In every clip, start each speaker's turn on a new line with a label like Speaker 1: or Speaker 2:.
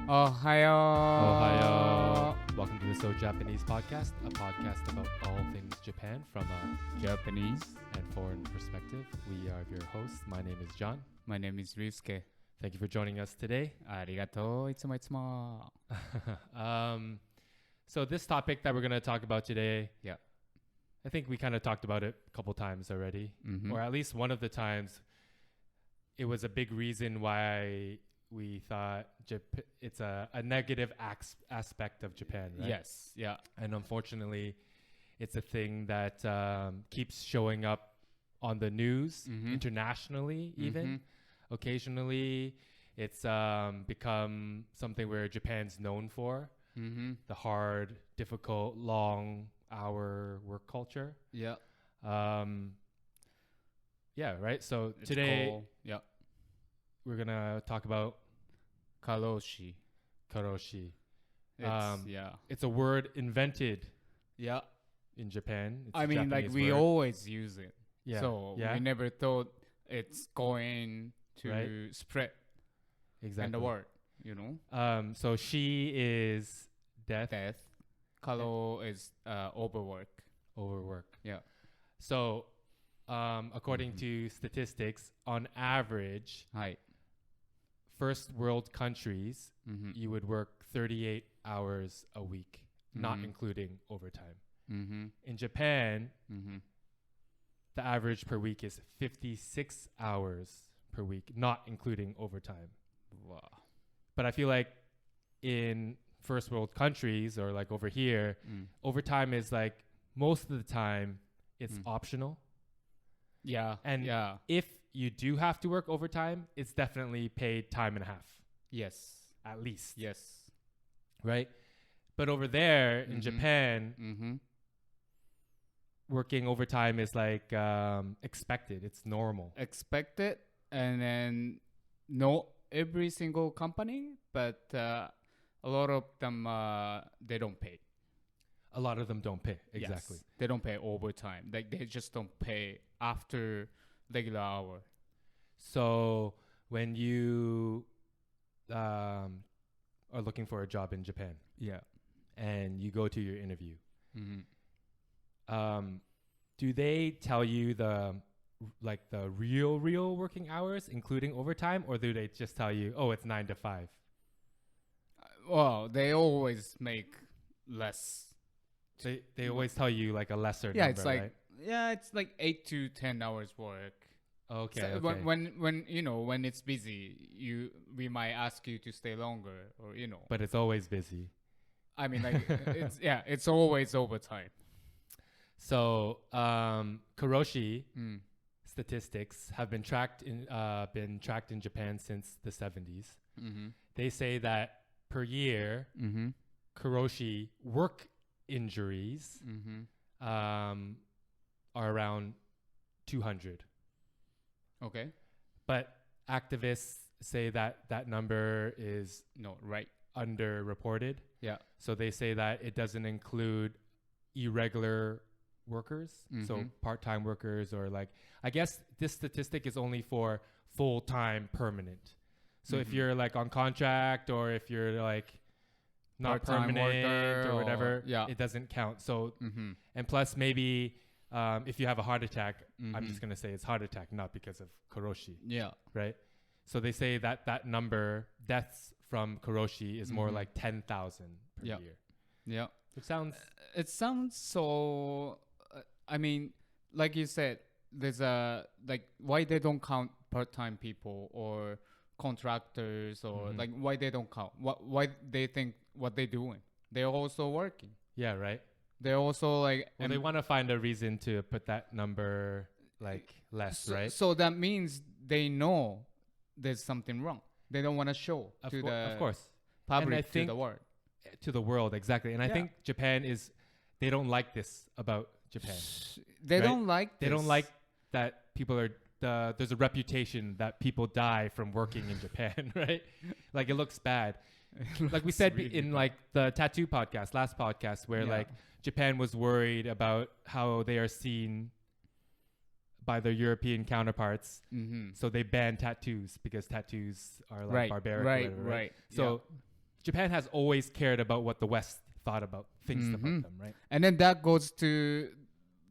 Speaker 1: Ohayo. Welcome to the So Japanese podcast, a podcast about all things Japan from a
Speaker 2: Japanese
Speaker 1: and foreign perspective. We are your hosts. My name is John.
Speaker 2: My name is Ryusuke.
Speaker 1: Thank you for joining us today.
Speaker 2: ありがとう。いつもいつも。
Speaker 1: So this topic that we're going to talk about today,
Speaker 2: Yeah.
Speaker 1: I think we kind of talked about it a couple times already, or at least one of the times. It was a big reason why we thought it's a negative aspect of Japan, right?
Speaker 2: Yes. Yeah.
Speaker 1: And unfortunately, it's a thing that keeps showing up on the news internationally, even. Occasionally, it's become something where Japan's known for, the hard, difficult, long-hour work culture.
Speaker 2: Yeah.
Speaker 1: Yeah, right? So
Speaker 2: It's
Speaker 1: today,
Speaker 2: called, yeah.
Speaker 1: we're going to talk about
Speaker 2: Karoshi.
Speaker 1: Karoshi.
Speaker 2: Yeah.
Speaker 1: It's a word invented
Speaker 2: Yeah.
Speaker 1: in Japan. It's
Speaker 2: I
Speaker 1: a
Speaker 2: mean, like
Speaker 1: Japanese
Speaker 2: we
Speaker 1: word.
Speaker 2: always use it.
Speaker 1: Yeah.
Speaker 2: So
Speaker 1: yeah.
Speaker 2: we never thought it's going to
Speaker 1: Right.
Speaker 2: spread
Speaker 1: Exactly.
Speaker 2: in the world, you know?
Speaker 1: So she is death.
Speaker 2: Karo is overwork.
Speaker 1: Overwork.
Speaker 2: Yeah.
Speaker 1: So according to statistics, on average,
Speaker 2: はい。
Speaker 1: first world countries, you would work 38 hours a week, not including overtime. In Japan, the average per week is 56 hours per week, not including overtime.
Speaker 2: Wow.
Speaker 1: But I feel like in first world countries or like over here, overtime is like most of the time it's optional.
Speaker 2: Yeah.
Speaker 1: And
Speaker 2: yeah.
Speaker 1: if you do have to work overtime, it's definitely paid time and a half,
Speaker 2: Yes.
Speaker 1: at least.
Speaker 2: Yes.
Speaker 1: Right? But over there in Japan, working overtime is like expected. It's normal.
Speaker 2: Expected, and then not every single company, but a lot of them they don't pay.
Speaker 1: A lot of them don't pay. Exactly.
Speaker 2: Yes, they don't pay overtime. Like they just don't pay after regular hour.
Speaker 1: So when you are looking for a job in Japan,
Speaker 2: Yeah.
Speaker 1: and you go to your interview, do they tell you the real working hours, including overtime, or do they just tell you, oh, it's 9 to 5?
Speaker 2: Well, they always make less.
Speaker 1: They always tell you like a lesser
Speaker 2: Yeah,
Speaker 1: number,
Speaker 2: it's like
Speaker 1: right?
Speaker 2: it's like 8 to 10 hours work.
Speaker 1: Okay,
Speaker 2: So
Speaker 1: okay.
Speaker 2: when you know when it's busy, we might ask you to stay longer, or you know.
Speaker 1: But it's always busy.
Speaker 2: I mean, like it's always overtime.
Speaker 1: So Karoshi statistics have been tracked in Japan since the 70s. They say that per year, Karoshi work injuries are around 200.
Speaker 2: Okay.
Speaker 1: But activists say that number is
Speaker 2: Right.
Speaker 1: underreported.
Speaker 2: Yeah.
Speaker 1: So they say that it doesn't include irregular workers, so part-time workers, or like, I guess this statistic is only for full-time permanent. So if you're like on contract, or if you're like not
Speaker 2: Part-time
Speaker 1: permanent
Speaker 2: worker
Speaker 1: or whatever,
Speaker 2: or-
Speaker 1: it doesn't count. So and plus maybe if you have a heart attack, I'm just going to say it's heart attack, not because of Karoshi,
Speaker 2: Yeah.
Speaker 1: right? So they say that number, deaths from Karoshi, is more like 10,000 per
Speaker 2: Yeah.
Speaker 1: year.
Speaker 2: Yeah.
Speaker 1: It
Speaker 2: sounds so. I mean, like you said, there's why they don't count part-time people or contractors, or like why they don't count? Why they think what they're doing? They're also working.
Speaker 1: Yeah, right.
Speaker 2: They're also like.
Speaker 1: Well, they want to find a reason to put that number like less, right?
Speaker 2: So that means they know there's something wrong. They don't want to show
Speaker 1: Of
Speaker 2: to the
Speaker 1: course.
Speaker 2: public,
Speaker 1: And I
Speaker 2: to
Speaker 1: think
Speaker 2: the world.
Speaker 1: To the world, exactly. And I
Speaker 2: Yeah.
Speaker 1: think Japan they don't like this about Japan.
Speaker 2: They
Speaker 1: right?
Speaker 2: don't like.
Speaker 1: They don't
Speaker 2: this.
Speaker 1: like that people are. There's a reputation that people die from working in Japan, right? Like it looks bad. Like we said
Speaker 2: really
Speaker 1: in
Speaker 2: bad.
Speaker 1: like the tattoo podcast, last podcast, where
Speaker 2: Yeah.
Speaker 1: like Japan was worried about how they are seen by their European counterparts.
Speaker 2: Mm-hmm.
Speaker 1: So they banned tattoos because tattoos are like
Speaker 2: Right,
Speaker 1: barbaric.
Speaker 2: right,
Speaker 1: or whatever,
Speaker 2: right.
Speaker 1: So Japan has always cared about what the West thinks about them, right?
Speaker 2: And then that goes to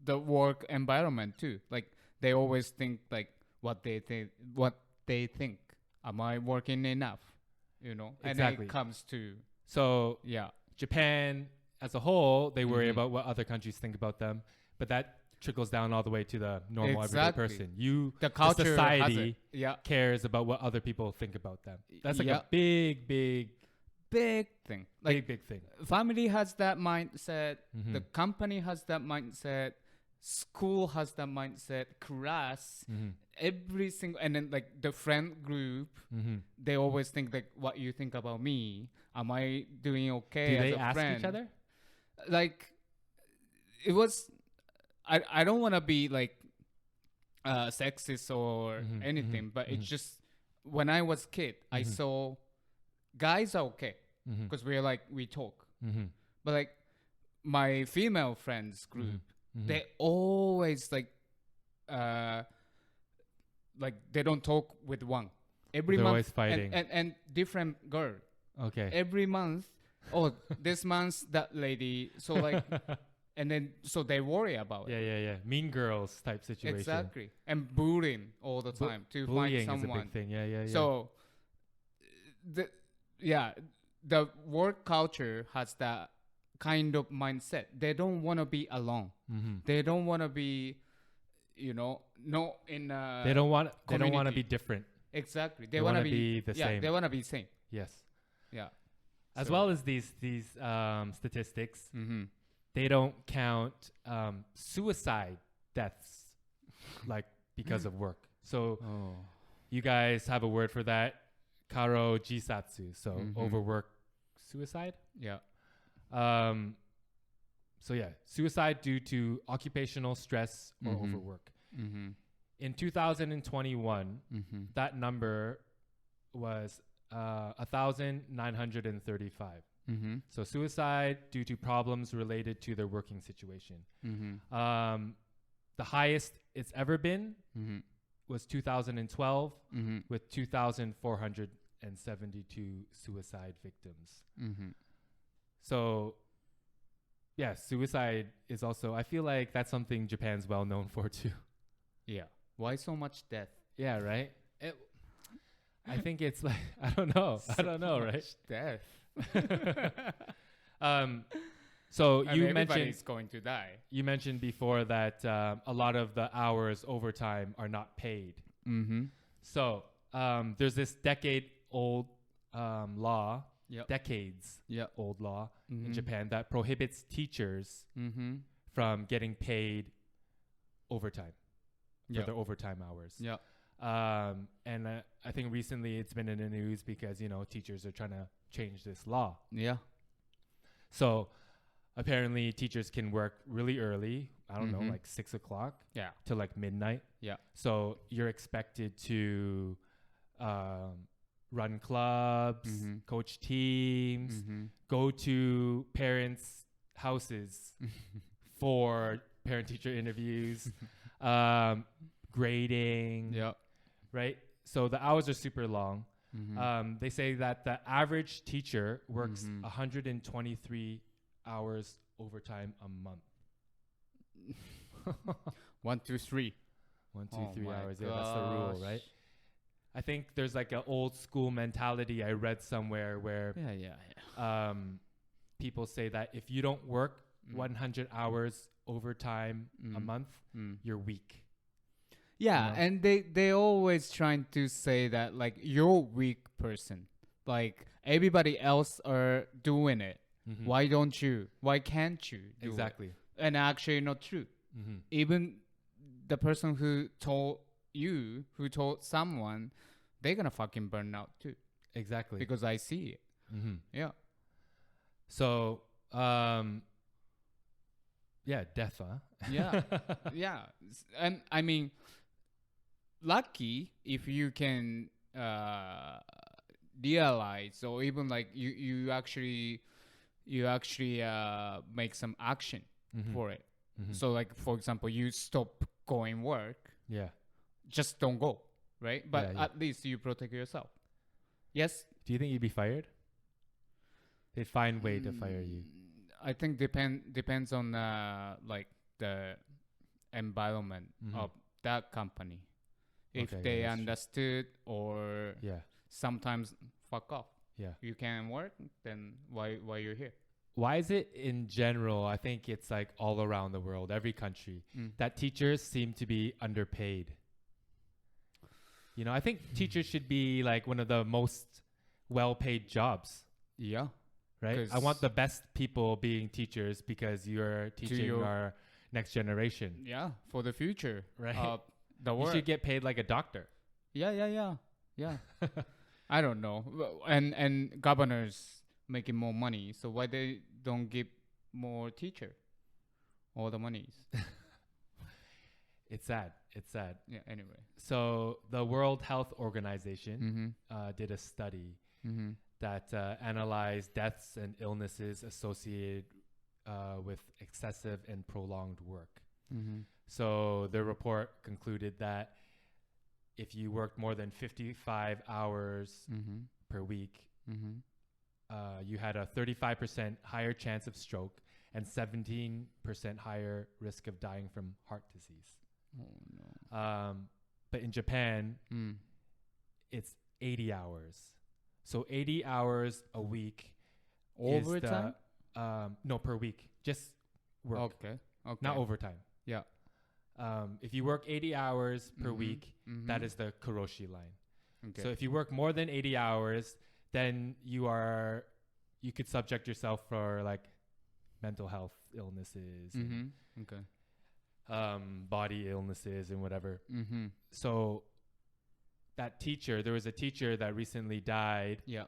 Speaker 2: the work environment too. Like they always think like what they think. Am I working enough? You know, and
Speaker 1: Exactly.
Speaker 2: it comes to
Speaker 1: So Japan as a whole, they worry about what other countries think about them, but that trickles down all the way to the normal everyday person.
Speaker 2: The culture,
Speaker 1: the society
Speaker 2: has
Speaker 1: cares about what other people think about them. That's like a big
Speaker 2: thing. Like
Speaker 1: big thing.
Speaker 2: Family has that mindset. The company has that mindset. School has that mindset. Class, every single, and then like the friend group, they always think like, what you think about me? Am I doing okay?
Speaker 1: Do
Speaker 2: as
Speaker 1: they
Speaker 2: a
Speaker 1: ask
Speaker 2: friend?
Speaker 1: each other?
Speaker 2: Like, it was. I don't want to be like sexist or anything, but it's just when I was kid, I saw guys are okay because we talk, but like my female friends group, they always like they don't talk with one every
Speaker 1: They're
Speaker 2: month,
Speaker 1: always fighting.
Speaker 2: and different girl.
Speaker 1: Okay.
Speaker 2: Every month, this month that lady, so like. And then, so they worry about it.
Speaker 1: Yeah. Mean Girls type situation.
Speaker 2: Exactly. And bullying all the time to find someone.
Speaker 1: Bullying is a big thing. Yeah.
Speaker 2: So, the work culture has that kind of mindset. They don't want to be alone. They don't want to be, not in a
Speaker 1: They don't want to be different.
Speaker 2: Exactly.
Speaker 1: They want to be the same.
Speaker 2: They want to be same.
Speaker 1: Yes.
Speaker 2: Yeah.
Speaker 1: As well as these statistics, they don't count suicide deaths like because of work. So you guys have a word for that, Karoshi. So overwork, suicide.
Speaker 2: Yeah.
Speaker 1: Suicide due to occupational stress or overwork. In 2021, that number was 1,935. So suicide due to problems related to their working situation. The highest it's ever been was 2012 with 2,472 suicide victims. So suicide is also, I feel like that's something Japan's well known for too.
Speaker 2: Yeah. Why so much death?
Speaker 1: Yeah, right? I think it's like, I don't know, right?
Speaker 2: Death.
Speaker 1: So you
Speaker 2: everybody's
Speaker 1: mentioned
Speaker 2: going to die.
Speaker 1: You mentioned before that a lot of the hours overtime are not paid. So there's this decade-old law, decades-old law in Japan that prohibits teachers from getting paid overtime for their overtime hours. And I think recently it's been in the news because teachers are trying to change this law. So apparently teachers can work really early. I don't know, like 6 o'clock to like midnight. So you're expected to run clubs, coach teams, go to parents' houses for parent-teacher interviews, grading, right? So the hours are super long. They say that the average teacher works 123 hours overtime a month.
Speaker 2: 1, 2, 3.
Speaker 1: 1, 2, 3 hours. Yeah, that's the rule, right? I think there's like an old school mentality I read somewhere where people say that if you don't work 100 hours overtime a month, you're weak.
Speaker 2: And they always trying to say that like you're a weak person. Like everybody else are doing it. Why don't you? Why can't you do
Speaker 1: Exactly.
Speaker 2: it? And actually not true. Even the person who told someone, they're gonna fucking burn out too.
Speaker 1: Exactly.
Speaker 2: Because I see it.
Speaker 1: So death, huh?
Speaker 2: And I mean, lucky if you can realize, or even like you actually make some action for it. So like, for example, you stop going work. Just don't go, right? But at least you protect yourself. Yes.
Speaker 1: Do you think you'd be fired? They find way to fire you.
Speaker 2: I think depends on like the environment of that company. If
Speaker 1: Okay,
Speaker 2: they
Speaker 1: yeah, that's true.
Speaker 2: understood or
Speaker 1: Yeah.
Speaker 2: sometimes fuck off.
Speaker 1: Yeah.
Speaker 2: You can work, then why you're here?
Speaker 1: Why is it in general, I think it's like all around the world, every country, that teachers seem to be underpaid? You know, I think teachers should be like one of the most well-paid jobs,
Speaker 2: Yeah.
Speaker 1: right? I want the best people being teachers because you're teaching our next generation.
Speaker 2: Yeah, for the future.
Speaker 1: Right.
Speaker 2: The
Speaker 1: You
Speaker 2: work.
Speaker 1: should get paid like a doctor.
Speaker 2: Yeah. I don't know. And governors making more money, so why they don't give more teacher all the monies?
Speaker 1: It's sad.
Speaker 2: Yeah, anyway.
Speaker 1: So the World Health Organization did a study that analyzed deaths and illnesses associated with excessive and prolonged work. So the report concluded that if you worked more than 55 hours per week, you had a 35% higher chance of stroke and 17% higher risk of dying from heart disease.
Speaker 2: Oh no.
Speaker 1: But in Japan, it's 80 hours. So 80 hours a week.
Speaker 2: Overtime?
Speaker 1: No, per week. Just work.
Speaker 2: Okay.
Speaker 1: Not overtime.
Speaker 2: Yeah.
Speaker 1: If you work 80 hours per week, that is the Karoshi line.
Speaker 2: Okay.
Speaker 1: So if you work more than 80 hours, then you could subject yourself for like mental health illnesses, and,
Speaker 2: Okay.
Speaker 1: body illnesses and whatever. So there was a teacher that recently died
Speaker 2: Yeah.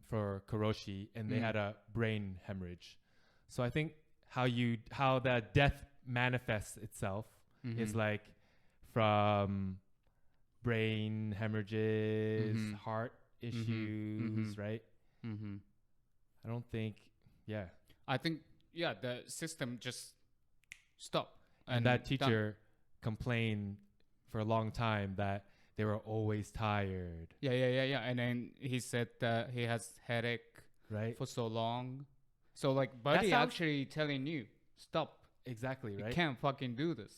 Speaker 1: for Karoshi, and they had a brain hemorrhage. So I think how the death manifests itself is like from brain hemorrhages, heart issues, right? I don't think,
Speaker 2: I think, the system just stopped.
Speaker 1: And that teacher complained for a long time that they were always tired.
Speaker 2: Yeah. And then he said that he has headache
Speaker 1: right?
Speaker 2: for so long. So like body actually telling you, stop.
Speaker 1: Exactly, right?
Speaker 2: You can't fucking do this.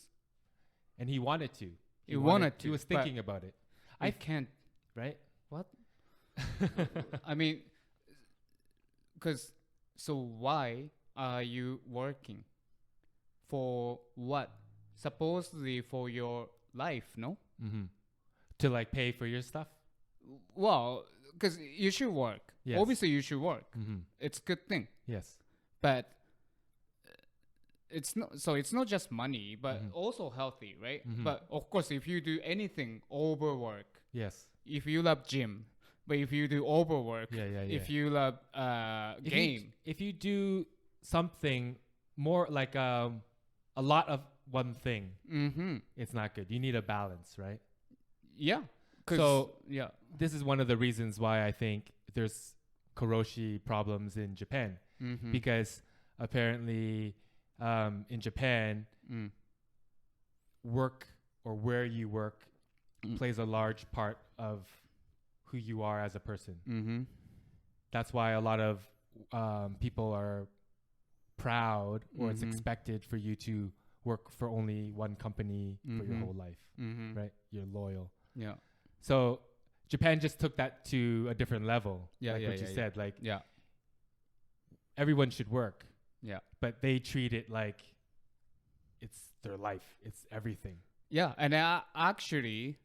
Speaker 1: And he wanted to.
Speaker 2: He wanted to.
Speaker 1: He was thinking about it.
Speaker 2: I can't.
Speaker 1: Right?
Speaker 2: What? I mean, so why are you working? For what? Supposedly for your life, no?
Speaker 1: To like pay for your stuff?
Speaker 2: Well, because you should work.
Speaker 1: Yes.
Speaker 2: Obviously, you should work. It's a good thing.
Speaker 1: Yes.
Speaker 2: But it's not just money, but also healthy, right? But of course, if you do anything overwork,
Speaker 1: Yes.
Speaker 2: if you love gym, but if you do overwork, if you love game,
Speaker 1: if you do something more like a lot of one thing, it's not good. You need a balance, right?
Speaker 2: Yeah.
Speaker 1: So this is one of the reasons why I think there's Karoshi problems in Japan, because apparently in Japan, work or where you work plays a large part of who you are as a person. That's why a lot of people are proud, or it's expected for you to work for only one company for your whole life, right? You're loyal.
Speaker 2: Yeah.
Speaker 1: So Japan just took that to a different level. What you said, like everyone should work.
Speaker 2: Yeah.
Speaker 1: But they treat it like it's their life. It's everything.
Speaker 2: Yeah, and actually,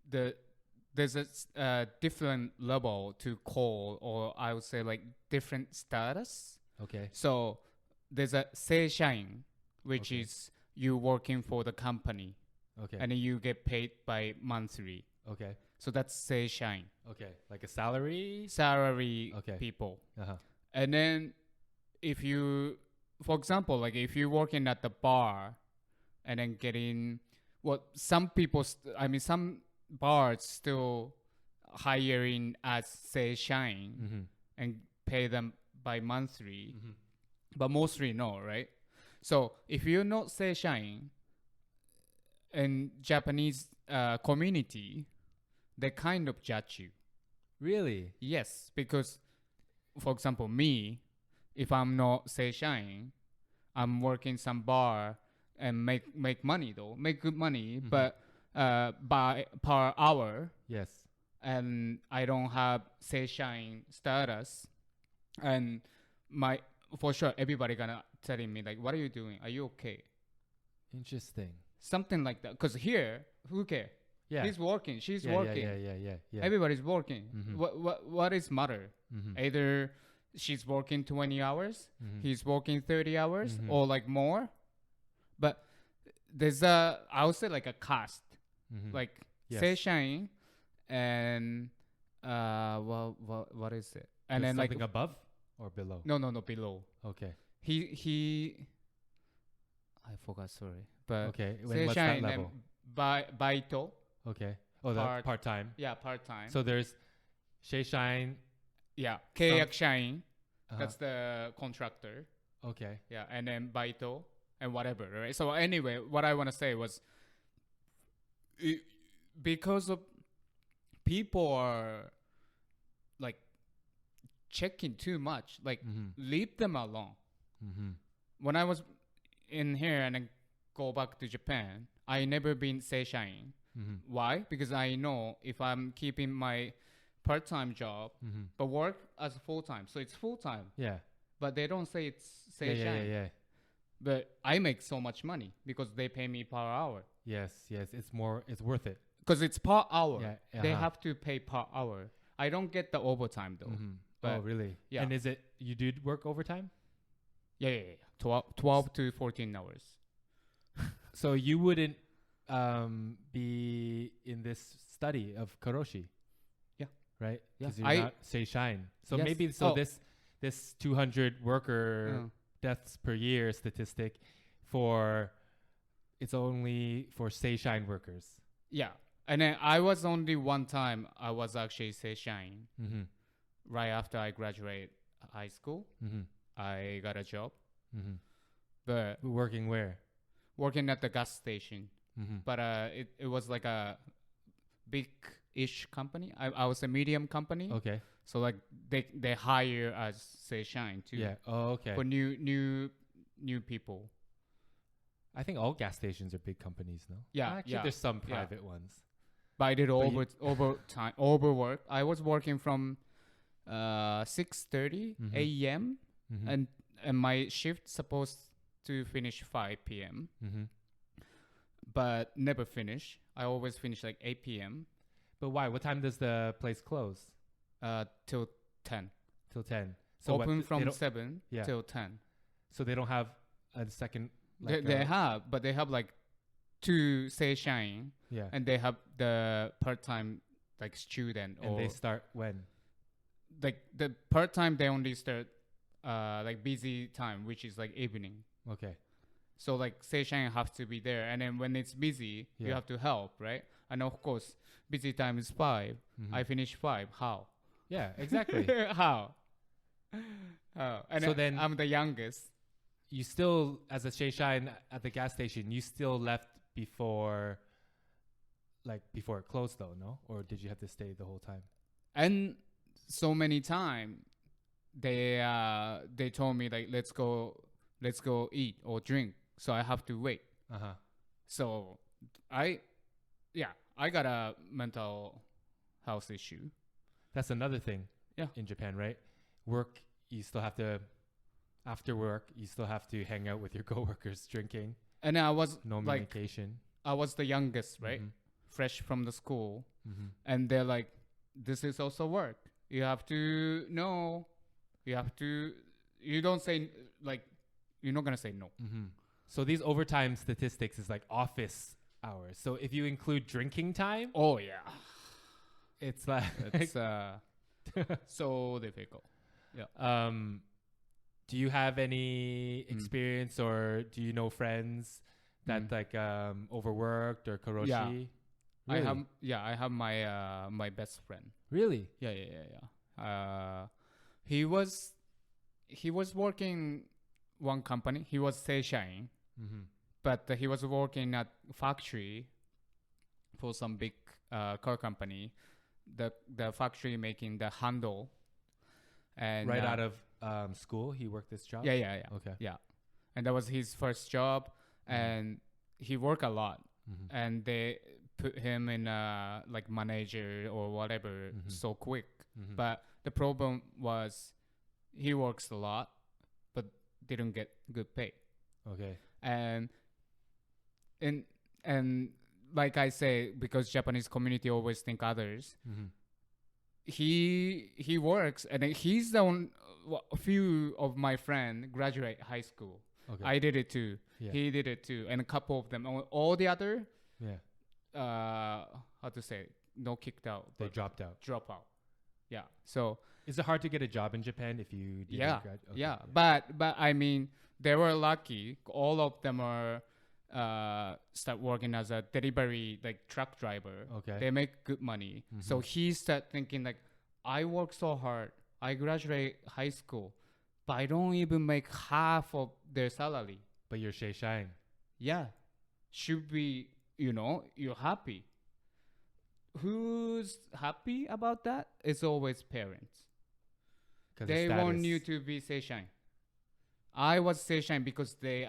Speaker 2: there's a different level to call, or I would say like different status.
Speaker 1: Okay.
Speaker 2: So there's a seishain, which is you working for the company.
Speaker 1: Okay.
Speaker 2: And then you get paid by monthly.
Speaker 1: Okay.
Speaker 2: So that's seishain.
Speaker 1: Okay. Like a salary?
Speaker 2: Salary people. And then if you, for example, like if you're working at the bar and then getting some people, some bars still hiring as seishain and pay them by monthly, but mostly no, right? So if you're not seishain in Japanese community, they kind of judge you.
Speaker 1: Really?
Speaker 2: Yes, because for example, me, if I'm not seishain, I'm working some bar and make money though, make good money, but by per hour,
Speaker 1: Yes.
Speaker 2: and I don't have seishain status, and for sure everybody gonna telling me like, what are you doing? Are you okay?
Speaker 1: Interesting.
Speaker 2: Something like that. Because here, who care?
Speaker 1: Yeah.
Speaker 2: He's working. She's
Speaker 1: Yeah,
Speaker 2: working.
Speaker 1: Yeah.
Speaker 2: Everybody's working. What is matter? Either she's working 20 hours, he's working 30 hours, or like more. But there's I would say like a caste, like seishain, and what is it? And
Speaker 1: there's
Speaker 2: then
Speaker 1: something
Speaker 2: like
Speaker 1: above or below?
Speaker 2: no, below.
Speaker 1: Okay.
Speaker 2: He I forgot, sorry. But
Speaker 1: okay. What's that level?
Speaker 2: Baito.
Speaker 1: Okay. Oh, that's part-time.
Speaker 2: Yeah, part-time.
Speaker 1: So there's seishain.
Speaker 2: Yeah, keyakushain. That's the contractor.
Speaker 1: Okay.
Speaker 2: Yeah, and then baito and whatever, right? So anyway, what I want to say was because of people are like checking too much, like leave them alone. When I was in here and I go back to Japan, I never been seishain. Why? Because I know if I'm keeping my part-time job but work as full-time, so it's full-time.
Speaker 1: Yeah.
Speaker 2: But they don't say it's seishain.
Speaker 1: Yeah.
Speaker 2: But I make so much money because they pay me per hour.
Speaker 1: Yes. It's worth it.
Speaker 2: Because it's per hour.
Speaker 1: Yeah.
Speaker 2: They have to pay per hour. I don't get the overtime though.
Speaker 1: Oh, really?
Speaker 2: Yeah.
Speaker 1: And you did work overtime?
Speaker 2: Yeah. 12 to 14 hours.
Speaker 1: So you wouldn't be in this study of Karoshi?
Speaker 2: Yeah.
Speaker 1: Right?
Speaker 2: Yeah.
Speaker 1: Because you're not seishain. So
Speaker 2: yes.
Speaker 1: maybe this 200 worker deaths per year statistic it's only for seishain workers.
Speaker 2: Yeah. And then I was only one time I was actually seishain. Right after I graduated high school. I got a job. But
Speaker 1: working where?
Speaker 2: Working at the gas station. But it was like a big-ish company. I was a medium company.
Speaker 1: Okay.
Speaker 2: So like they hire us seishain too.
Speaker 1: Yeah. Oh, okay.
Speaker 2: For new people.
Speaker 1: I think all gas stations are big companies, no?
Speaker 2: Yeah.
Speaker 1: Actually, there's some private ones.
Speaker 2: But I did overwork. I was working from 6:30 a.m. And my shift supposed to finish 5 p.m. But never finish. I always finish like 8 p.m.
Speaker 1: But why? What time does the place close?
Speaker 2: Till 10.
Speaker 1: Till 10. So
Speaker 2: open from 7 till 10.
Speaker 1: So they don't have a second.
Speaker 2: Like they have, but they have like 2 seishain.
Speaker 1: Yeah.
Speaker 2: And they have the part-time like student.
Speaker 1: And they start when?
Speaker 2: Like the part-time they only start like busy time, which is like evening.
Speaker 1: Okay.
Speaker 2: So like seishain have to be there, and then when it's busy, you have to help, right? And of course, busy time is 5. I finish 5. How?
Speaker 1: Yeah, exactly.
Speaker 2: How? And
Speaker 1: so then
Speaker 2: I'm the youngest.
Speaker 1: You still, as a seishain at the gas station, you still left before it closed, though, no? Or did you have to stay the whole time?
Speaker 2: And so many times, they told me like let's go eat or drink. So I have to wait. So I got a mental health issue.
Speaker 1: That's another thing.
Speaker 2: Yeah.
Speaker 1: In Japan, right? Work, you still have to. After work, you still have to hang out with your coworkers drinking.
Speaker 2: And I was
Speaker 1: no medication.
Speaker 2: I was the youngest, right? Fresh from the school, and they're like, "This is also work. You have to know. You have to. You don't say like, you're not gonna say no."
Speaker 1: So these overtime statistics is like office hours. So if you include drinking time,
Speaker 2: oh yeah,
Speaker 1: it's like
Speaker 2: it's so difficult.
Speaker 1: Yeah. Do you have any experience or do you know friends that like overworked or Karoshi?
Speaker 2: Yeah.
Speaker 1: Really?
Speaker 2: I have my my best friend.
Speaker 1: Really?
Speaker 2: Yeah. He was working one company. He was seishain, but he was working at factory for some big car company. The factory making the handle. And
Speaker 1: Right out of school, he worked this job?
Speaker 2: yeah.
Speaker 1: Okay.
Speaker 2: Yeah. And that was his first job, and he worked a lot.
Speaker 1: Mm-hmm.
Speaker 2: And they put him in like manager or whatever so quick.
Speaker 1: Mm-hmm.
Speaker 2: But the problem was he works a lot, but didn't get good pay.
Speaker 1: Okay.
Speaker 2: And like I say, because Japanese community always think others,
Speaker 1: Mm-hmm.
Speaker 2: he works, and then he's the one. A few of my friends graduate high school.
Speaker 1: Okay.
Speaker 2: I did it too.
Speaker 1: Yeah.
Speaker 2: He did it too, and a couple of them. All the other,
Speaker 1: Yeah.
Speaker 2: how to say, no kicked out.
Speaker 1: They
Speaker 2: but
Speaker 1: dropped out.
Speaker 2: drop out. Yeah. So
Speaker 1: Is it hard to get a job in Japan if you didn't
Speaker 2: yeah,
Speaker 1: okay.
Speaker 2: yeah. But I mean, they were lucky. All of them are start working as a delivery like truck driver.
Speaker 1: Okay.
Speaker 2: They make good money. So he start thinking like, I work so hard. I graduate high school, but I don't even make half of their salary.
Speaker 1: But you're Sheishan.
Speaker 2: Yeah, should be, you're happy. Who's happy about that? It's always parents. They want you to be seishan. I was seishan because they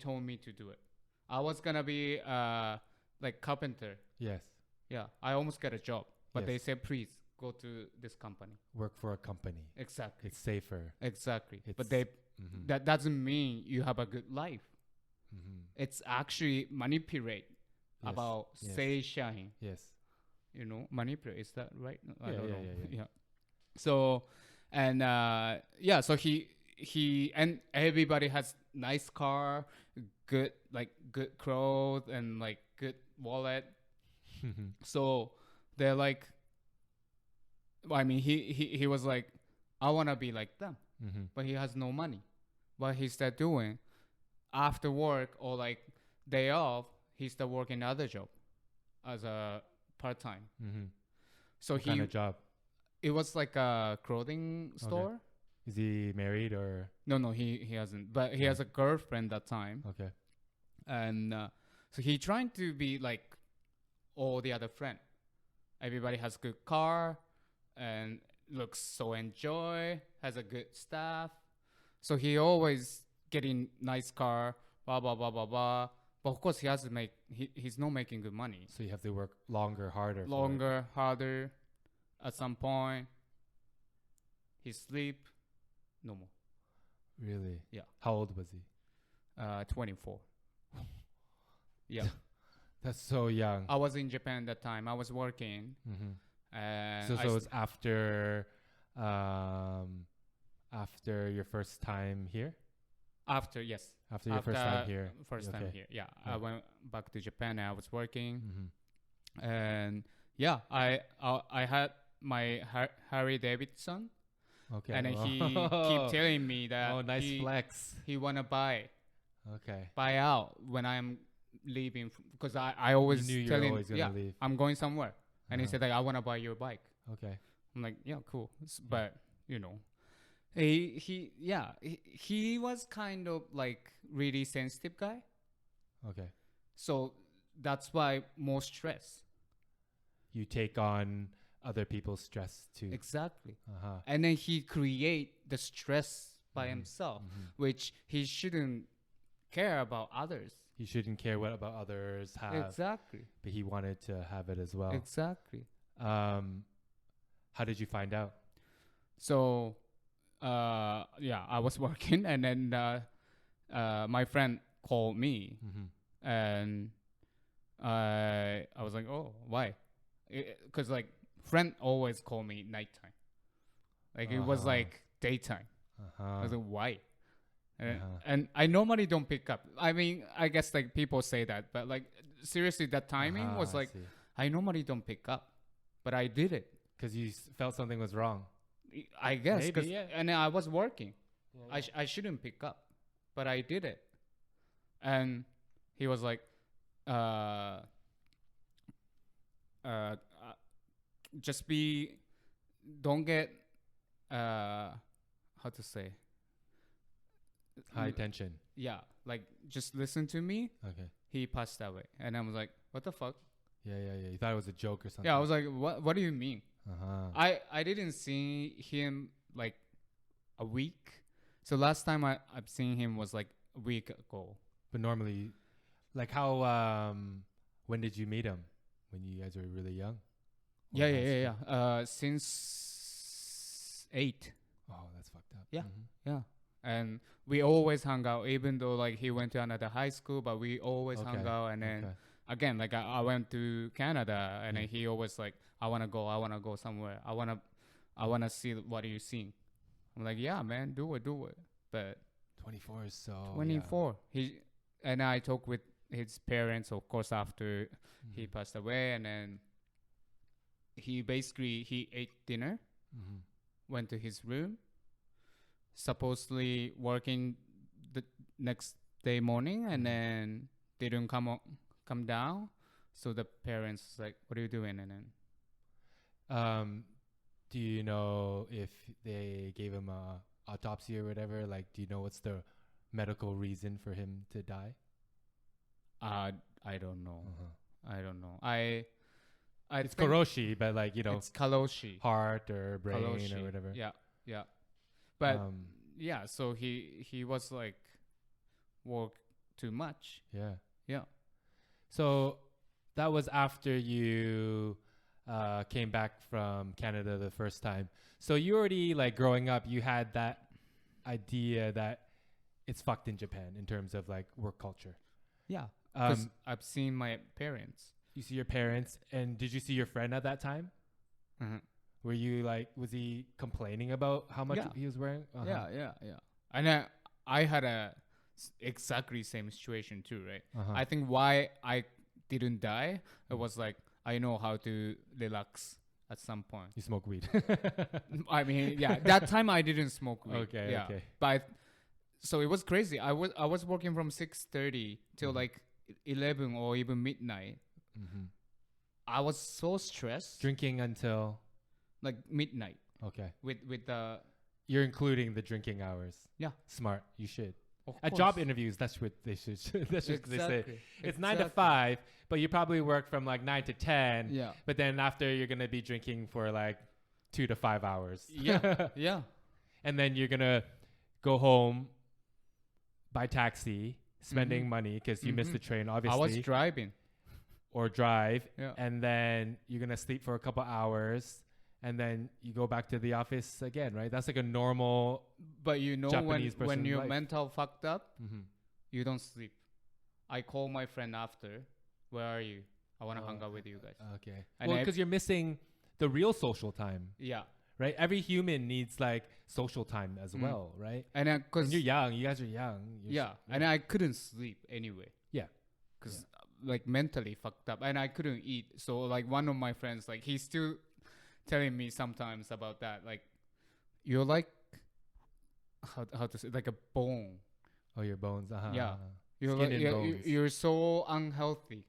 Speaker 2: told me to do it. I was gonna be like carpenter.
Speaker 1: Yes.
Speaker 2: Yeah, I almost got a job, but
Speaker 1: Yes.
Speaker 2: they said, please go to this company.
Speaker 1: Work for a company.
Speaker 2: Exactly.
Speaker 1: It's safer.
Speaker 2: Exactly. But
Speaker 1: It's-
Speaker 2: that doesn't mean you have a good life.
Speaker 1: Mm-hmm.
Speaker 2: It's actually manipulate
Speaker 1: Yes.
Speaker 2: about
Speaker 1: Yes.
Speaker 2: seishan.
Speaker 1: Yes.
Speaker 2: Manipulate, is that right? No, I
Speaker 1: Yeah,
Speaker 2: don't
Speaker 1: yeah,
Speaker 2: know.
Speaker 1: yeah.
Speaker 2: So, and so he and everybody has nice car, good clothes, and like good wallet. So they're like, I mean, he was like, I wanna be like them, but he has no money. What he start doing after work or like day off, he start working another job as a part-time. So
Speaker 1: What kind of job?
Speaker 2: it was like a clothing store.
Speaker 1: Is he married or?
Speaker 2: No, he hasn't, but he has a girlfriend that time.
Speaker 1: Okay.
Speaker 2: And so he trying to be like all the other friend. Everybody has good car and looks so enjoy, has a good staff. So he always getting nice car, blah blah blah blah blah. But of course he has to he's not making good money.
Speaker 1: So you have to work longer, harder.
Speaker 2: Longer, harder. At some point, he sleep no more.
Speaker 1: Really?
Speaker 2: Yeah.
Speaker 1: How old was he?
Speaker 2: 24. Yeah.
Speaker 1: That's so young.
Speaker 2: I was in Japan that time. I was working. And
Speaker 1: So it was after your first time here?
Speaker 2: after, yes.
Speaker 1: After your first time here?
Speaker 2: First time
Speaker 1: Okay.
Speaker 2: here. Yeah.
Speaker 1: Yeah.
Speaker 2: I went back to Japan and I was working.
Speaker 1: Mm-hmm.
Speaker 2: And yeah, I had my Harry Davidson.
Speaker 1: Okay.
Speaker 2: And then he keep telling me that
Speaker 1: Oh, nice flex.
Speaker 2: he want to buy
Speaker 1: Okay.
Speaker 2: out when I'm leaving. Because I always
Speaker 1: You knew you
Speaker 2: tell
Speaker 1: were
Speaker 2: him,
Speaker 1: always going
Speaker 2: yeah,
Speaker 1: to leave.
Speaker 2: I'm going somewhere. And he
Speaker 1: Uh-huh.
Speaker 2: said, like, I want to buy your bike.
Speaker 1: Okay.
Speaker 2: I'm like, yeah, cool. But, he was kind of like really sensitive guy.
Speaker 1: Okay.
Speaker 2: So that's why more stress.
Speaker 1: You take on other people's stress too.
Speaker 2: Exactly.
Speaker 1: Uh-huh.
Speaker 2: And then he create the stress by himself, which he shouldn't care about others.
Speaker 1: He shouldn't care what about others have,
Speaker 2: Exactly.
Speaker 1: but he wanted to have it as well.
Speaker 2: Exactly.
Speaker 1: How did you find out?
Speaker 2: So, I was working, and then my friend called me, and I was like, oh, why? Because like friend always call me nighttime, like it was like daytime. I was like, why? And I normally don't pick up. I mean, I guess like people say that, but like seriously, that timing was like I normally don't pick up, but I did it.
Speaker 1: Because you felt something was wrong.
Speaker 2: I guess.
Speaker 1: Maybe, yeah.
Speaker 2: And I was working.
Speaker 1: Yeah.
Speaker 2: I shouldn't pick up, but I did it. And he was like, just don't get, how to say?
Speaker 1: High tension.
Speaker 2: Yeah, like just listen to me.
Speaker 1: Okay.
Speaker 2: He passed away. And I was like, what the fuck?
Speaker 1: Yeah. You thought it was a joke or something.
Speaker 2: Yeah, I was like, what do you mean?
Speaker 1: Uh-huh.
Speaker 2: I didn't see him like a week. So last time I've seen him was like a week ago.
Speaker 1: But normally, like how when did you meet him? When you guys were really young? Or high school?
Speaker 2: Yeah. Since 8.
Speaker 1: Oh, that's fucked up.
Speaker 2: Yeah. Yeah. And we always hung out, even though like he went to another high school, but we always hung out. And then again, like I went to Canada, and then he always like, I wanna go somewhere. I wanna see what you're seeing. I'm like, yeah, man, do it. But
Speaker 1: 24 is so
Speaker 2: 24. He and I talked with his parents, of course, after he passed away, and then he ate dinner, went to his room, supposedly working the next day morning, and then didn't come down. So the parents was like, what are you doing? And then
Speaker 1: do you know if they gave him a autopsy or whatever? Like, do you know what's the medical reason for him to die?
Speaker 2: I don't know. I don't know.
Speaker 1: It's Karoshi, but like, you know,
Speaker 2: it's Karoshi,
Speaker 1: heart or brain
Speaker 2: Karoshi.
Speaker 1: or whatever.
Speaker 2: Yeah. But yeah, so he was like work too much. Yeah.
Speaker 1: So that was after you came back from Canada the first time. So you already, like, growing up, you had that idea that it's fucked in Japan in terms of like work culture.
Speaker 2: Yeah. Because I've seen my parents.
Speaker 1: You see your parents, and did you see your friend at that time? Were you like, was he complaining about how much he was wearing?
Speaker 2: Yeah. And I had exactly same situation too, right? I think why I didn't die, it was like, I know how to relax at some point.
Speaker 1: You smoke weed.
Speaker 2: I mean, yeah, that time I didn't smoke weed.
Speaker 1: Okay.
Speaker 2: But so it was crazy. I was working from 6:30 till like 11 or even midnight. I was so stressed.
Speaker 1: Drinking until
Speaker 2: like midnight.
Speaker 1: Okay.
Speaker 2: With the
Speaker 1: You're including the drinking hours.
Speaker 2: Yeah.
Speaker 1: Smart. You should.
Speaker 2: Of
Speaker 1: At
Speaker 2: course.
Speaker 1: job interviews, that's what they should. That's what they say. It's 9 to 5, but you probably work from like 9 to 10.
Speaker 2: Yeah.
Speaker 1: But then after, you're gonna be drinking for like 2 to 5 hours.
Speaker 2: Yeah.
Speaker 1: And then you're gonna go home by taxi, spending money because you missed the train, obviously.
Speaker 2: I was driving.
Speaker 1: Or drive.
Speaker 2: Yeah.
Speaker 1: And then you're gonna sleep for a couple hours. And then you go back to the office again, right? That's like a normal.
Speaker 2: But you know,
Speaker 1: Japanese
Speaker 2: when your
Speaker 1: life.
Speaker 2: mental fucked up, you don't sleep. I call my friend after. Where are you? I want to hang out with you guys.
Speaker 1: Okay.
Speaker 2: And
Speaker 1: well, because you're missing the real social time.
Speaker 2: Yeah.
Speaker 1: Right? Every human needs like social time as well, right?
Speaker 2: And
Speaker 1: because you're young, you guys are young.
Speaker 2: And I couldn't sleep anyway.
Speaker 1: Yeah.
Speaker 2: Because like mentally fucked up, and I couldn't eat. So like one of my friends, like he's still telling me sometimes about that, like you're like how to say, like a bone.
Speaker 1: Oh, your bones.
Speaker 2: Yeah. You're
Speaker 1: Skin
Speaker 2: like,
Speaker 1: and bones.
Speaker 2: you're so unhealthy.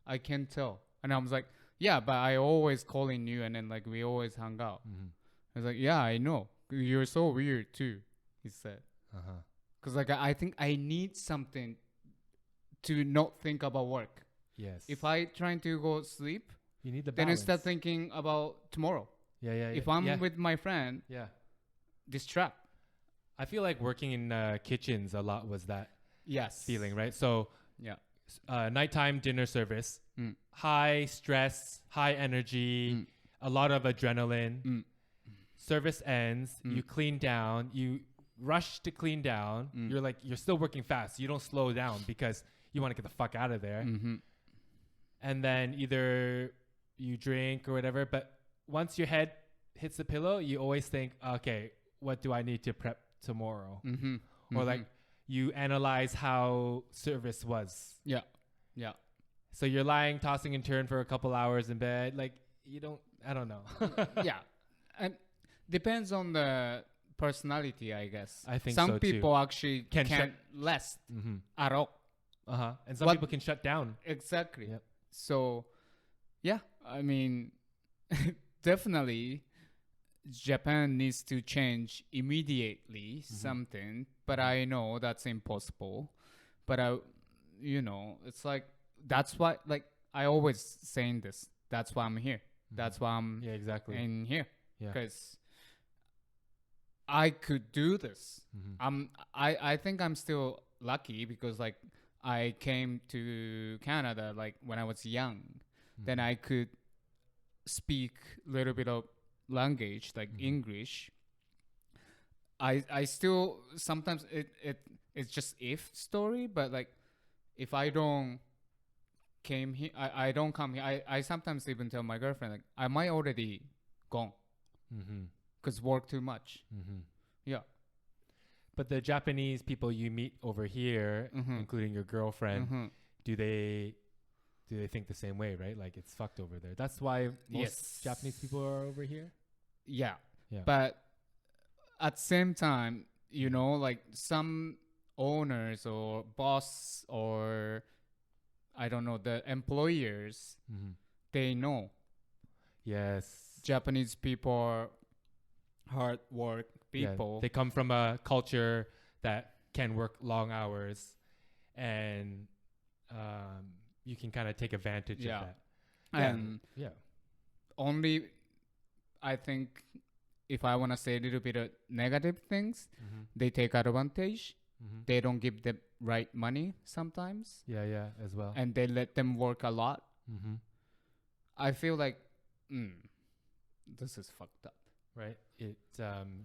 Speaker 2: I can tell. And I was like, yeah, but I always calling you, and then like we always hung out. I was like, yeah, I know. You're so weird too, he said. Because like I think I need something to not think about work.
Speaker 1: Yes.
Speaker 2: If I trying to go sleep,
Speaker 1: you need the
Speaker 2: then
Speaker 1: balance.
Speaker 2: instead thinking about tomorrow.
Speaker 1: Yeah.
Speaker 2: If I'm with my friend, distract.
Speaker 1: I feel like working in kitchens a lot was that feeling, right? So nighttime dinner service, high stress, high energy, a lot of adrenaline. Service ends, you clean down, you rush to clean down. You're still working fast. You don't slow down because you want to get the fuck out of there. And then either you drink or whatever, but once your head hits the pillow, you always think, okay, what do I need to prep tomorrow? Or like you analyze how service was.
Speaker 2: Yeah.
Speaker 1: So you're lying, tossing and turn for a couple hours in bed. Like I don't know.
Speaker 2: Yeah. And depends on the personality, I guess.
Speaker 1: I think
Speaker 2: some
Speaker 1: so
Speaker 2: people
Speaker 1: too.
Speaker 2: Actually can't last at all.
Speaker 1: And some people can shut down.
Speaker 2: Exactly.
Speaker 1: Yep.
Speaker 2: So, yeah, I mean, definitely Japan needs to change immediately something, but I know that's impossible. But it's like, that's why, like, I always saying this. That's why I'm here. That's why I'm
Speaker 1: exactly
Speaker 2: in here.
Speaker 1: Yeah.
Speaker 2: Because I could do this.
Speaker 1: Mm-hmm.
Speaker 2: I think I'm still lucky because like I came to Canada like when I was young.
Speaker 1: Mm-hmm.
Speaker 2: Then I could speak a little bit of language like
Speaker 1: Mm-hmm.
Speaker 2: English. I still sometimes it's just if story, but like if I don't came here, I don't come here. I sometimes even tell my girlfriend like I might already gone
Speaker 1: Mm-hmm.
Speaker 2: because work too much.
Speaker 1: Mm-hmm.
Speaker 2: Yeah.
Speaker 1: But the Japanese people you meet over here,
Speaker 2: Mm-hmm.
Speaker 1: including your girlfriend,
Speaker 2: Mm-hmm.
Speaker 1: do they think the same way, right? Like it's fucked over there. That's why most
Speaker 2: Yes.
Speaker 1: Japanese people are over here.
Speaker 2: Yeah.
Speaker 1: Yeah.
Speaker 2: But at the same time, you know, like some owners or boss or I don't know, the employers,
Speaker 1: Mm-hmm.
Speaker 2: they know
Speaker 1: Yes.
Speaker 2: Japanese people are hard work
Speaker 1: Yeah,
Speaker 2: people.
Speaker 1: they come from a culture that can work long hours, and you can kind of take advantage
Speaker 2: Yeah.
Speaker 1: of that.
Speaker 2: And
Speaker 1: Yeah.
Speaker 2: only, I think, if I want to say a little bit of negative things,
Speaker 1: Mm-hmm.
Speaker 2: they take advantage.
Speaker 1: Mm-hmm.
Speaker 2: They don't give the right money sometimes.
Speaker 1: Yeah, as well.
Speaker 2: And they let them work a lot.
Speaker 1: Mm-hmm.
Speaker 2: I feel like, this is fucked up.
Speaker 1: Right? It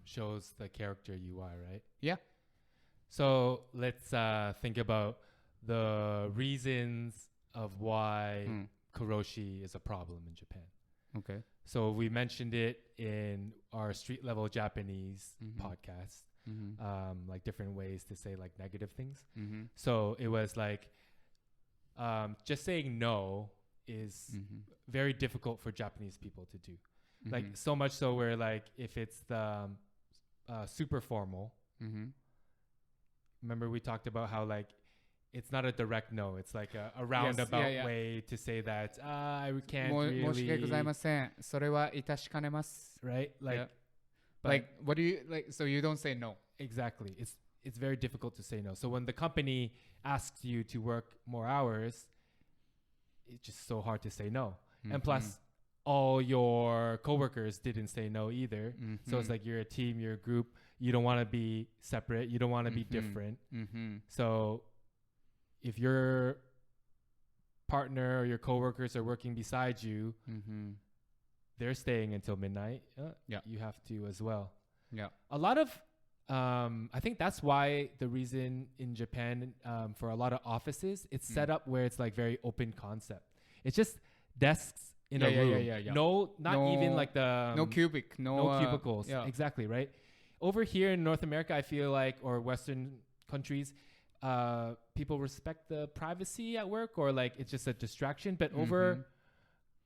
Speaker 1: shows the character you are, right?
Speaker 2: Yeah.
Speaker 1: So let's think about the reasons of why Karoshi is a problem in Japan.
Speaker 2: Okay.
Speaker 1: So we mentioned it in our street level Japanese podcast, like different ways to say like negative things. So it was like just saying no is very difficult for Japanese people to do. Like so much so where like if it's the super formal, remember we talked about how like it's not a direct no, it's like a roundabout way to say that I can't really,
Speaker 2: 申し訳ございません。それは致しかねます。
Speaker 1: right? Like,
Speaker 2: Yeah.
Speaker 1: but
Speaker 2: Like, what do you like? So you don't say no.
Speaker 1: exactly. It's very difficult to say no. So when the company asks you to work more hours, it's just so hard to say no. And plus, all your coworkers didn't say no either. So it's like you're a team, you're a group. You don't want to be separate. You don't want to be different. So if your partner or your coworkers are working beside you, they're staying until midnight. You have to as well.
Speaker 2: Yeah.
Speaker 1: A lot of, I think that's why the reason in Japan for a lot of offices, it's set up where it's like very open concept. It's just desks in a room. No, not even like the
Speaker 2: no cubic,
Speaker 1: no cubicles. Exactly, right? Over here in North America, I feel like, or Western countries, people respect the privacy at work, or like it's just a distraction. But over,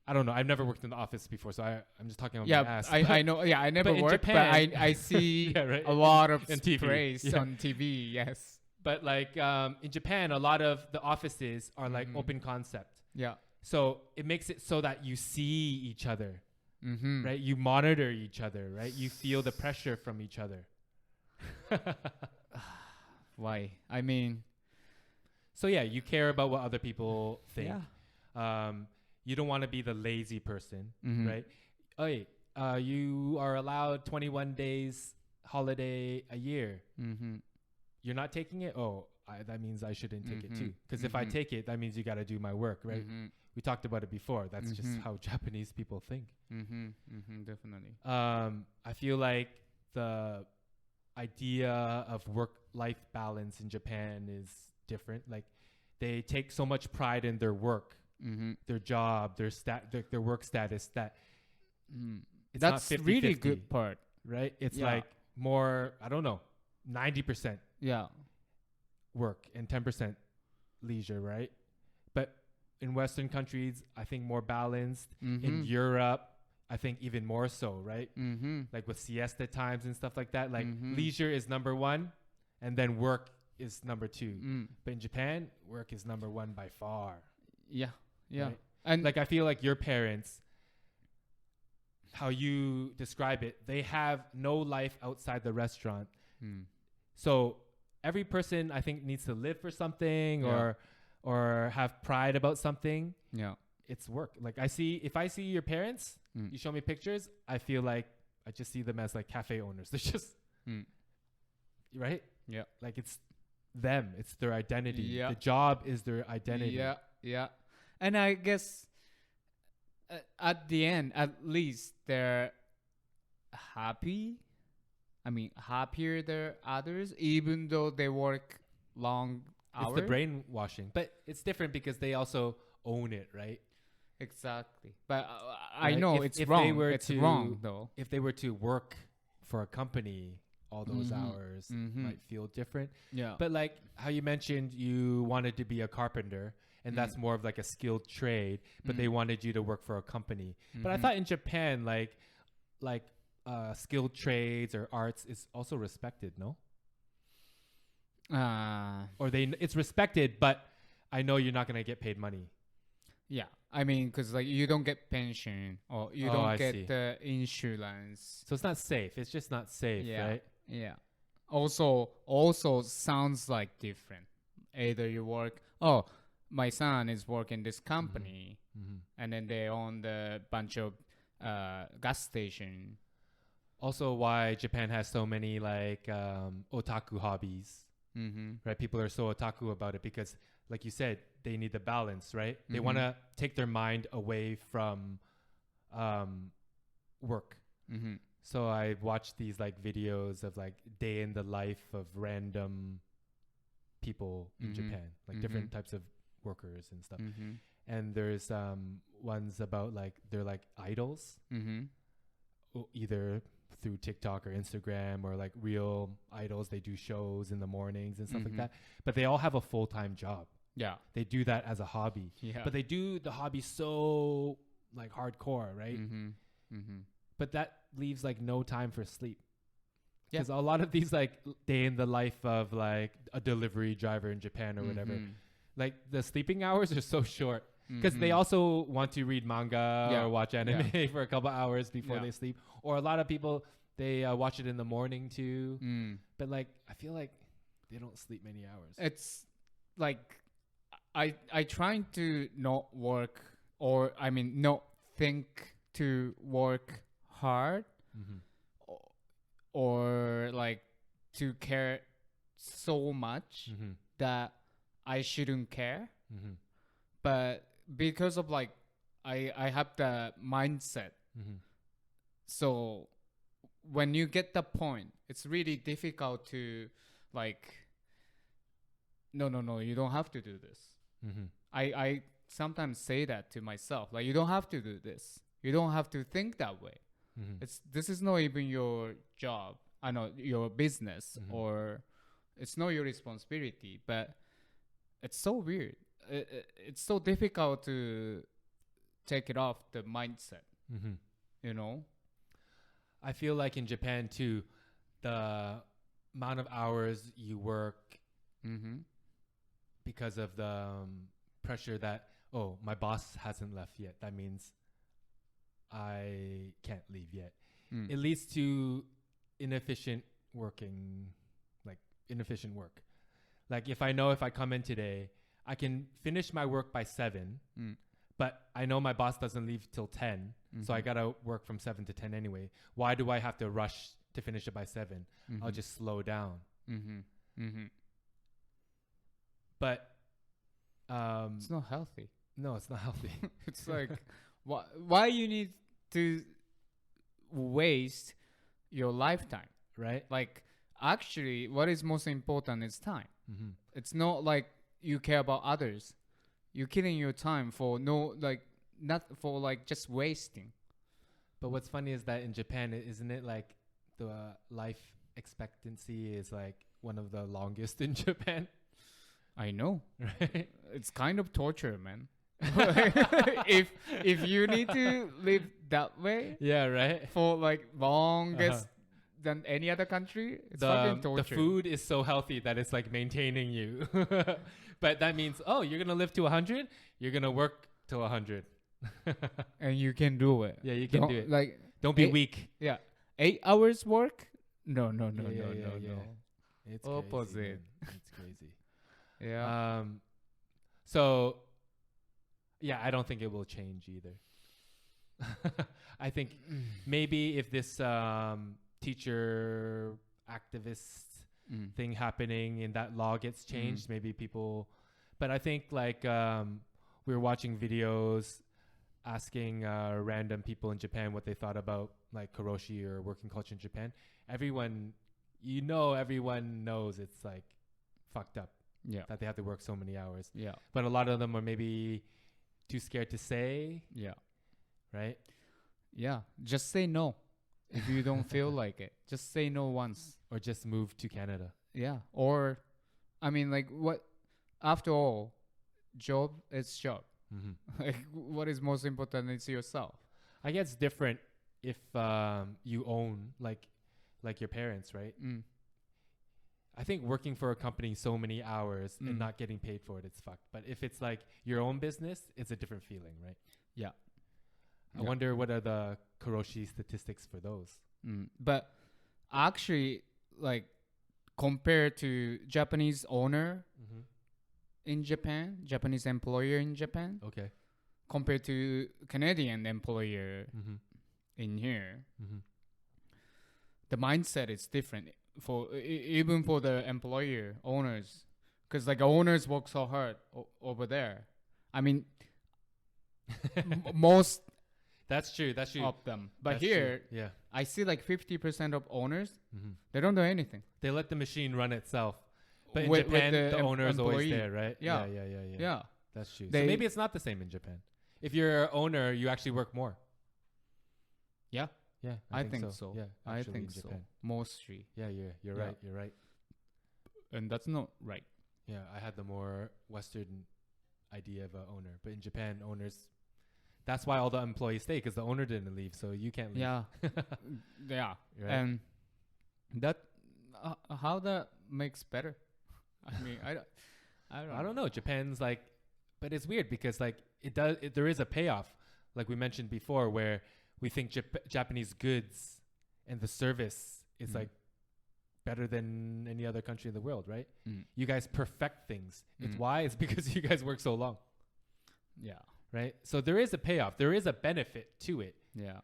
Speaker 1: I don't know. I've never worked in the office before, so I'm just talking about my ass.
Speaker 2: I know. Yeah, I never
Speaker 1: But in
Speaker 2: worked,
Speaker 1: Japan-
Speaker 2: but I see
Speaker 1: right?
Speaker 2: a lot of
Speaker 1: And TV.
Speaker 2: praise
Speaker 1: Yeah.
Speaker 2: on TV. Yes.
Speaker 1: But like in Japan, a lot of the offices are like open concept.
Speaker 2: Yeah.
Speaker 1: So it makes it so that you see each other, right? You monitor each other, right? You feel the pressure from each other.
Speaker 2: Why? I mean,
Speaker 1: So yeah, you care about what other people think.
Speaker 2: yeah.
Speaker 1: You don't want to be the lazy person,
Speaker 2: Mhm.
Speaker 1: right? Hey, you are allowed 21 days holiday a year. You're not taking it? Oh, that means I shouldn't take it too. Because if I take it, that means you got to do my work, right? We talked about it before. That's just how Japanese people think.
Speaker 2: Definitely.
Speaker 1: I feel like the idea of work-life balance in Japan is different. Like they take so much pride in their work, their job, their work status that it's
Speaker 2: That's
Speaker 1: not 50-50,
Speaker 2: really good part.
Speaker 1: right? It's
Speaker 2: Yeah.
Speaker 1: like more, I don't know, 90%
Speaker 2: Yeah.
Speaker 1: work and 10% leisure, right? But in Western countries, I think more balanced. In Europe, I think even more so, right? Like with siesta times and stuff like that. Like leisure is number one, and then work is number two. But in Japan, work is number one by far.
Speaker 2: Yeah. Yeah.
Speaker 1: Right?
Speaker 2: And
Speaker 1: Like I feel like your parents, how you describe it, they have no life outside the restaurant. So every person, I think, needs to live for something or have pride about something.
Speaker 2: yeah.
Speaker 1: It's work. Like if I see your parents, you show me pictures, I feel like I just see them as like cafe owners. They're just
Speaker 2: Mm.
Speaker 1: right?
Speaker 2: Yeah.
Speaker 1: Like it's them, it's their identity.
Speaker 2: Yeah.
Speaker 1: The job is their identity.
Speaker 2: Yeah. And I guess at the end, at least they're happy. I mean, happier than others, even though they work long hours.
Speaker 1: It's the brainwashing, but it's different because they also own it, right?
Speaker 2: Exactly. But I
Speaker 1: Like,
Speaker 2: know
Speaker 1: if
Speaker 2: it's
Speaker 1: they
Speaker 2: wrong.
Speaker 1: were
Speaker 2: It's
Speaker 1: to-
Speaker 2: wrong, though.
Speaker 1: If they were to work for a company all those hours, might feel different.
Speaker 2: Yeah.
Speaker 1: But like how you mentioned, you wanted to be a carpenter, and that's more of like a skilled trade, but they wanted you to work for a company. But I thought in Japan, like skilled trades or arts is also respected, no? Or it's respected, but I know you're not gonna get paid money.
Speaker 2: Yeah. I mean, because like you don't get pension or you
Speaker 1: Oh,
Speaker 2: don't
Speaker 1: I
Speaker 2: get
Speaker 1: see.
Speaker 2: the insurance.
Speaker 1: So it's not safe. It's just not safe, right?
Speaker 2: Yeah. Also sounds like different. Either you work, my son is working this company, and then they own the bunch of gas station.
Speaker 1: Also, why Japan has so many like otaku hobbies, right? People are so otaku about it because, like you said, they need the balance, right? They want to take their mind away from work. So I watched these like videos of like day in the life of random people in Japan, like different types of workers and stuff. And there's ones about like they're like idols, either through TikTok or Instagram, or like real idols. They do shows in the mornings and stuff like that. But they all have a full-time job.
Speaker 2: Yeah.
Speaker 1: They do that as a hobby.
Speaker 2: Yeah.
Speaker 1: But they do the hobby so like hardcore, right? But that leaves like no time for sleep.
Speaker 2: Yeah.
Speaker 1: Because a lot of these like day in the life of like a delivery driver in Japan or whatever, like the sleeping hours are so short. Because they also want to read manga or watch anime for a couple hours before they sleep. Or a lot of people, they watch it in the morning too. But like, I feel like they don't sleep many hours.
Speaker 2: It's like I trying to not work, or I mean not think to work hard, or like to care so much that I shouldn't care. But because of like I have the mindset, so when you get the point, it's really difficult to like, no, you don't have to do this. I sometimes say that to myself, like, you don't have to do this. You don't have to think that way. This is not even your job. I know your business, or it's not your responsibility. But it's so weird. It's so difficult to take it off the mindset. You know.
Speaker 1: I feel like in Japan too, the amount of hours you work because of the pressure that, my boss hasn't left yet. That means I can't leave yet. It leads to inefficient work. Like if I know if I come in today, I can finish my work by 7, but I know my boss doesn't leave till 10, so I gotta work from 7 to 10 anyway. Why do I have to rush to finish it by 7? I'll just slow down. But
Speaker 2: it's not healthy.
Speaker 1: No, it's not healthy.
Speaker 2: It's like, why you need to waste your lifetime,
Speaker 1: right?
Speaker 2: Like, actually, what is most important is time. It's not like you care about others. You're killing your time for not for like just wasting.
Speaker 1: But what's funny is that in Japan, isn't it like the life expectancy is like one of the longest in Japan?
Speaker 2: I know.
Speaker 1: Right?
Speaker 2: It's kind of torture, man. if you need to live that way,
Speaker 1: yeah, right,
Speaker 2: for like longest than any other country, it's fucking torture.
Speaker 1: The food is so healthy that it's like maintaining you. But that means, you're gonna live to 100, you're gonna work to 100.
Speaker 2: And you can do it.
Speaker 1: Yeah, you can do it.
Speaker 2: Like,
Speaker 1: don't be weak.
Speaker 2: Yeah, 8 hours work? No.
Speaker 1: It's
Speaker 2: opposite.
Speaker 1: Crazy, it's crazy.
Speaker 2: Yeah.
Speaker 1: So, yeah, I don't think it will change either. I think maybe if this teacher, activist thing happening and that law gets changed, maybe people. But I think like we were watching videos asking random people in Japan what they thought about like Karoshi or working culture in Japan. Everyone knows it's like fucked up.
Speaker 2: Yeah.
Speaker 1: That they have to work so many hours.
Speaker 2: Yeah.
Speaker 1: But a lot of them are maybe too scared to say.
Speaker 2: Yeah.
Speaker 1: Right?
Speaker 2: Yeah. Just say no. If you don't feel like it, just say no once.
Speaker 1: Or just move to Canada.
Speaker 2: Yeah. Or, I mean, like what, after all, job is job. Like what is most important is yourself.
Speaker 1: I guess different if you own like your parents, right? I think working for a company so many hours and not getting paid for it, it's fucked. But if it's like your own business, it's a different feeling, right?
Speaker 2: Yeah.
Speaker 1: I wonder what are the Karoshi statistics for those.
Speaker 2: But actually, like compared to Japanese owner in Japan, Japanese employer in Japan,
Speaker 1: okay,
Speaker 2: compared to Canadian employer in here, the mindset is different for even for the employer owners, because like owners work so hard over there. I mean, most
Speaker 1: that's true
Speaker 2: of them, but
Speaker 1: that's
Speaker 2: here
Speaker 1: true. Yeah,
Speaker 2: I see like 50% of owners they don't do anything.
Speaker 1: They let the machine run itself. But in
Speaker 2: With
Speaker 1: Japan,
Speaker 2: the
Speaker 1: the owner is always
Speaker 2: employee.
Speaker 1: there, right?
Speaker 2: Yeah.
Speaker 1: Yeah. That's true. So
Speaker 2: They-
Speaker 1: maybe it's not the same in Japan. If you're an owner, you actually work more.
Speaker 2: Yeah,
Speaker 1: Yeah,
Speaker 2: I think so.
Speaker 1: Yeah,
Speaker 2: I
Speaker 1: actually
Speaker 2: think
Speaker 1: in
Speaker 2: so.
Speaker 1: Japan.
Speaker 2: Mostly,
Speaker 1: Yeah, you're
Speaker 2: Yeah.
Speaker 1: right. You're right.
Speaker 2: and that's not right.
Speaker 1: Yeah, I had the more Western idea of an owner, but in Japan, owners. That's why all the employees stay because the owner didn't leave, so you can't leave.
Speaker 2: Yeah, yeah,
Speaker 1: Right.
Speaker 2: and that how that makes better. I mean, I
Speaker 1: don't know. Japan's like, but it's weird because like there is a payoff, like we mentioned before, where we think Japanese goods and the service is like better than any other country in the world, right? You guys perfect things. It's why? It's because you guys work so long,
Speaker 2: Yeah,
Speaker 1: right? So there is a payoff. There is a benefit to it,
Speaker 2: yeah,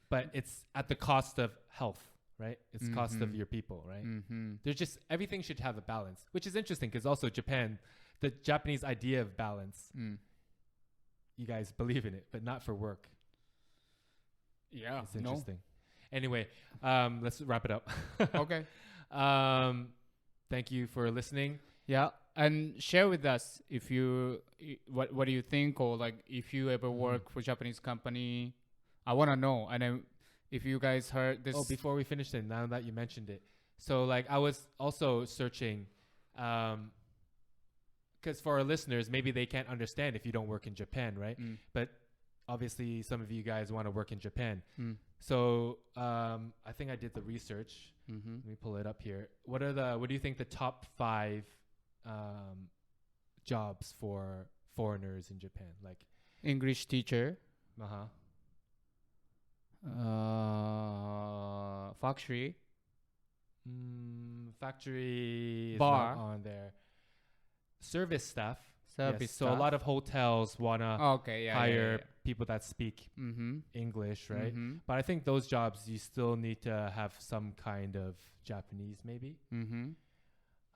Speaker 1: but it's at the cost of health, right? It's cost of your people, right? There's just everything should have a balance, which is interesting because also Japan, the Japanese idea of balance, you guys believe in it, but not for work.
Speaker 2: yeah.
Speaker 1: It's interesting. Anyway, let's wrap it up.
Speaker 2: Okay.
Speaker 1: Thank you for listening.
Speaker 2: Yeah, and share with us if you what do you think, or like if you ever work for Japanese company. I want to know. And then if you guys heard this.
Speaker 1: Oh, before we finish it, now that you mentioned it, so like I was also searching, because for our listeners, maybe they can't understand if you don't work in Japan, right? But obviously, some of you guys want to work in Japan. So I think I did the research. Let me pull it up here. What do you think the top 5 jobs for foreigners in Japan? Like
Speaker 2: English teacher, factory,
Speaker 1: factory is
Speaker 2: bar
Speaker 1: not on there. Service staff.
Speaker 2: service
Speaker 1: Yes, so a lot of hotels wanna hire people that speak English, right? But I think those jobs you still need to have some kind of Japanese, maybe.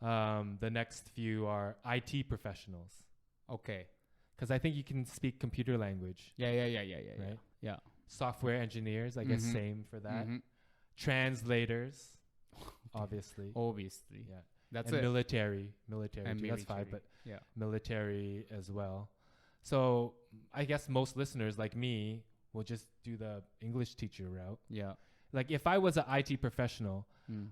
Speaker 1: The next few are IT professionals,
Speaker 2: Okay.
Speaker 1: because I think you can speak computer language.
Speaker 2: Right. Yeah.
Speaker 1: Software engineers, I guess, same for that. Translators, obviously.
Speaker 2: Obviously.
Speaker 1: Yeah.
Speaker 2: That's
Speaker 1: and
Speaker 2: it.
Speaker 1: military
Speaker 2: And
Speaker 1: too. That's 5,
Speaker 2: military.
Speaker 1: but
Speaker 2: Yeah.
Speaker 1: military as well. So I guess most listeners like me will just do the English teacher route.
Speaker 2: Yeah.
Speaker 1: Like if I was an IT professional,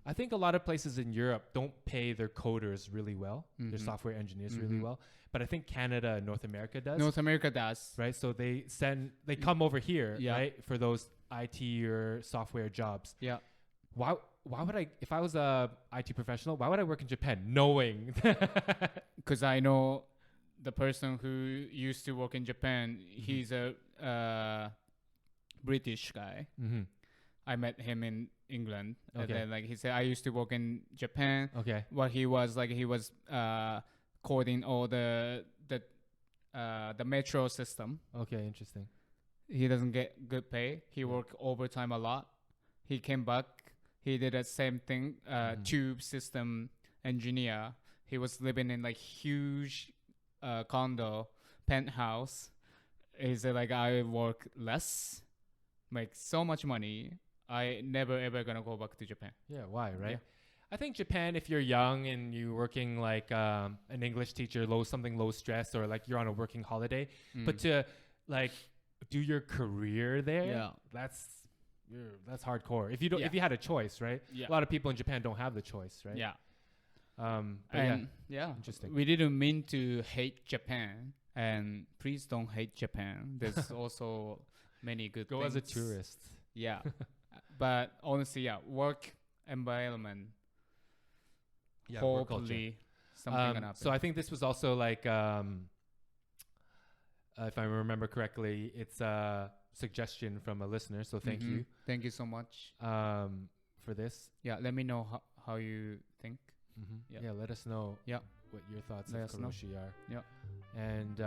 Speaker 1: I think a lot of places in Europe don't pay their coders really well, their software engineers really well. But I think Canada and North America does.
Speaker 2: North America does.
Speaker 1: Right? So they come over here,
Speaker 2: Yeah.
Speaker 1: right, for those IT or software jobs.
Speaker 2: Yeah.
Speaker 1: Why would I, if I was a IT professional, why would I work in Japan knowing?
Speaker 2: Because I know the person who used to work in Japan, he's a British guy. I met him in England. And
Speaker 1: Okay.
Speaker 2: then like he said, I used to work in Japan.
Speaker 1: Okay.
Speaker 2: What he was coding all the metro system.
Speaker 1: Okay, interesting.
Speaker 2: He doesn't get good pay. He worked overtime a lot. He came back. he did the same thing. Tube system engineer. He was living in like huge condo penthouse. He said like I work less, make so much money. I never ever gonna go back to Japan.
Speaker 1: Yeah, why, right?
Speaker 2: Yeah.
Speaker 1: I think Japan, if you're young and you're working like an English teacher, something low stress, or like you're on a working holiday, but to like do your career there, that's hardcore. If you had a choice, right?
Speaker 2: Yeah.
Speaker 1: A lot of people in Japan don't have the choice, right?
Speaker 2: Yeah.
Speaker 1: Interesting.
Speaker 2: We didn't mean to hate Japan, and please don't hate Japan. There's also many good things.
Speaker 1: Go as a tourist.
Speaker 2: Yeah. But honestly, work environment.
Speaker 1: Yeah, work culture.
Speaker 2: Hopefully something gonna happen.
Speaker 1: So I think this was also like, if I remember correctly, it's a suggestion from a listener. So thank you.
Speaker 2: Thank you so much
Speaker 1: for this.
Speaker 2: Yeah, let me know how you think.
Speaker 1: Yeah, let us know.
Speaker 2: Yeah,
Speaker 1: what your thoughts
Speaker 2: let
Speaker 1: of Karoshi are.
Speaker 2: Yeah,
Speaker 1: and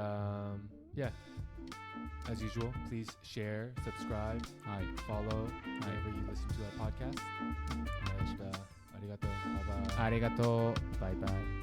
Speaker 1: as usual, please share, subscribe, follow whenever you listen to our podcast. And arigato. Bye bye.
Speaker 2: Arigato. Bye bye.